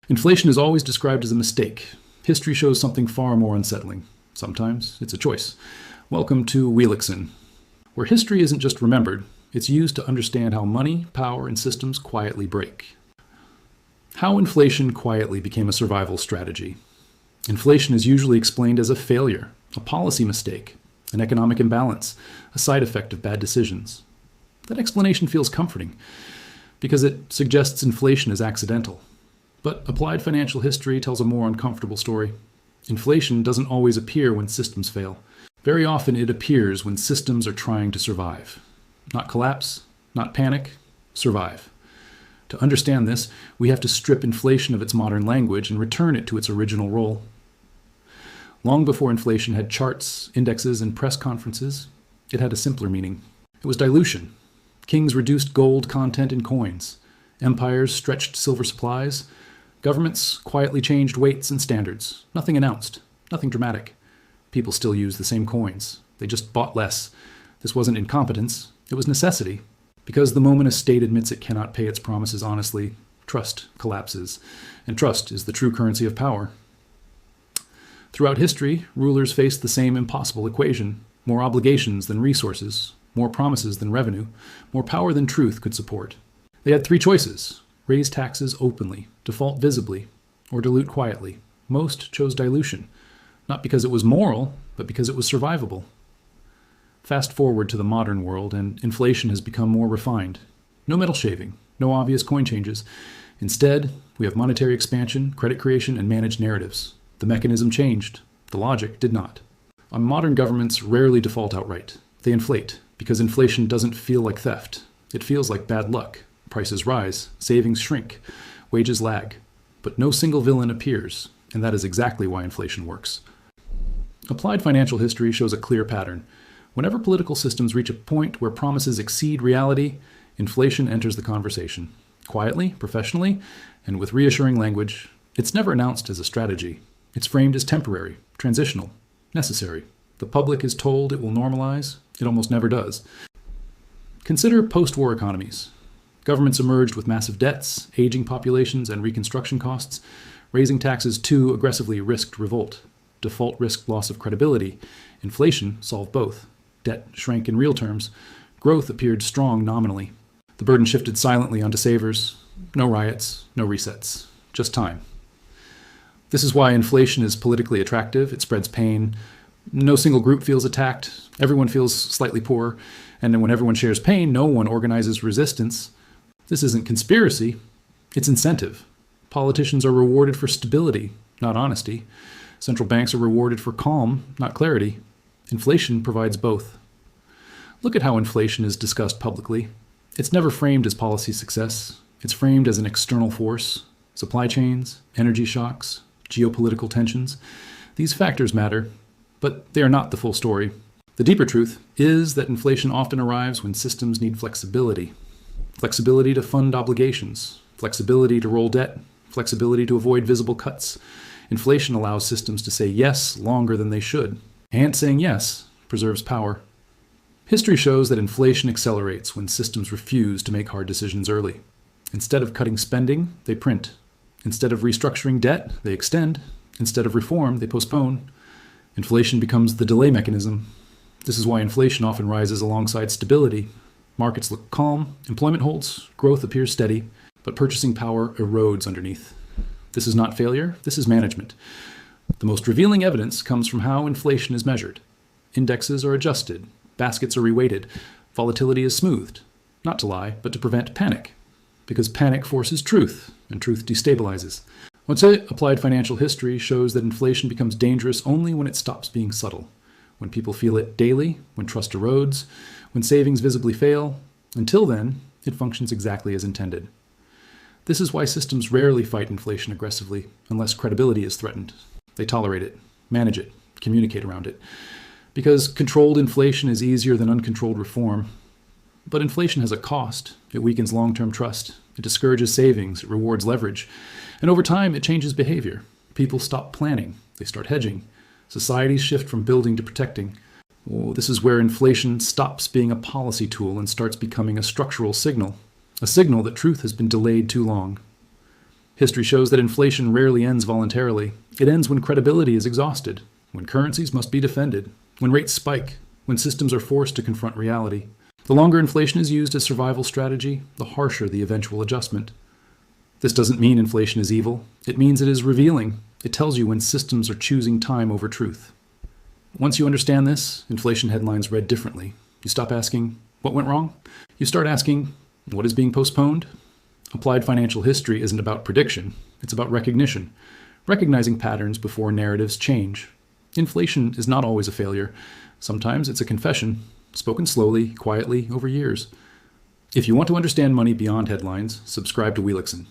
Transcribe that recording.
Inflation is always described as a mistake. History shows something far more unsettling. Sometimes it's a choice. Welcome to Wheelixin, where history isn't just remembered, it's used to understand how money, power, and systems quietly break. How inflation quietly became a survival strategy. Inflation is usually explained as a failure, a policy mistake, an economic imbalance, a side effect of bad decisions. That explanation feels comforting because it suggests inflation is accidental. But applied financial history tells a more uncomfortable story. Inflation doesn't always appear when systems fail. Very often it appears when systems are trying to survive. Not collapse, not panic, survive. To understand this, we have to strip inflation of its modern language and return it to its original role. Long before inflation had charts, indexes, and press conferences, it had a simpler meaning. It was dilution. Kings reduced gold content in coins. Empires stretched silver supplies. Governments quietly changed weights and standards. Nothing announced, nothing dramatic. People still used the same coins. They just bought less. This wasn't incompetence, it was necessity. Because the moment a state admits it cannot pay its promises honestly, trust collapses. And trust is the true currency of power. Throughout history, rulers faced the same impossible equation. More obligations than resources, more promises than revenue, more power than truth could support. They had three choices: raise taxes openly, default visibly, or dilute quietly. Most chose dilution, not because it was moral, but because it was survivable. Fast forward to the modern world, and inflation has become more refined. No metal shaving, no obvious coin changes. Instead, we have monetary expansion, credit creation, and managed narratives. The mechanism changed. The logic did not. Modern governments rarely default outright. They inflate, because inflation doesn't feel like theft. It feels like bad luck. Prices rise, savings shrink, wages lag. But no single villain appears, and that is exactly why inflation works. Applied financial history shows a clear pattern. Whenever political systems reach a point where promises exceed reality, inflation enters the conversation. Quietly, professionally, and with reassuring language. It's never announced as a strategy. It's framed as temporary, transitional, necessary. The public is told it will normalize. It almost never does. Consider post-war economies. Governments emerged with massive debts, aging populations, and reconstruction costs. Raising taxes too aggressively risked revolt. Default risked loss of credibility. Inflation solved both. Debt shrank in real terms. Growth appeared strong nominally. The burden shifted silently onto savers. No riots, no resets, just time. This is why inflation is politically attractive. It spreads pain. No single group feels attacked. Everyone feels slightly poor. And then when everyone shares pain, no one organizes resistance. This isn't conspiracy. It's incentive. Politicians are rewarded for stability, not honesty. Central banks are rewarded for calm, not clarity. Inflation provides both. Look at how inflation is discussed publicly. It's never framed as policy success. It's framed as an external force. Supply chains, energy shocks, geopolitical tensions. These factors matter, but they are not the full story. The deeper truth is that inflation often arrives when systems need flexibility. Flexibility to fund obligations, flexibility to roll debt, flexibility to avoid visible cuts. Inflation allows systems to say yes longer than they should, and saying yes preserves power. History shows that inflation accelerates when systems refuse to make hard decisions early. Instead of cutting spending, they print. Instead of restructuring debt, they extend. Instead of reform, they postpone. Inflation becomes the delay mechanism. This is why inflation often rises alongside stability. Markets look calm, employment holds, growth appears steady, but purchasing power erodes underneath. This is not failure, this is management. The most revealing evidence comes from how inflation is measured. Indexes are adjusted, baskets are reweighted, volatility is smoothed, not to lie, but to prevent panic. Because panic forces truth, and truth destabilizes. Once applied financial history shows that inflation becomes dangerous only when it stops being subtle. When people feel it daily, when trust erodes, when savings visibly fail. Until then, it functions exactly as intended. This is why systems rarely fight inflation aggressively unless credibility is threatened. They tolerate it, manage it, communicate around it. Because controlled inflation is easier than uncontrolled reform. But inflation has a cost. It weakens long-term trust. It discourages savings. It rewards leverage. And over time, it changes behavior. People stop planning. They start hedging. Societies shift from building to protecting. This is where inflation stops being a policy tool and starts becoming a structural signal. A signal that truth has been delayed too long. History shows that inflation rarely ends voluntarily. It ends when credibility is exhausted, when currencies must be defended, when rates spike, when systems are forced to confront reality. The longer inflation is used as survival strategy, the harsher the eventual adjustment. This doesn't mean inflation is evil. It means it is revealing. It tells you when systems are choosing time over truth. Once you understand this, inflation headlines read differently. You stop asking, what went wrong? You start asking, what is being postponed? Applied financial history isn't about prediction. It's about recognition, recognizing patterns before narratives change. Inflation is not always a failure. Sometimes it's a confession, spoken slowly, quietly, over years. If you want to understand money beyond headlines, subscribe to Wheelixon.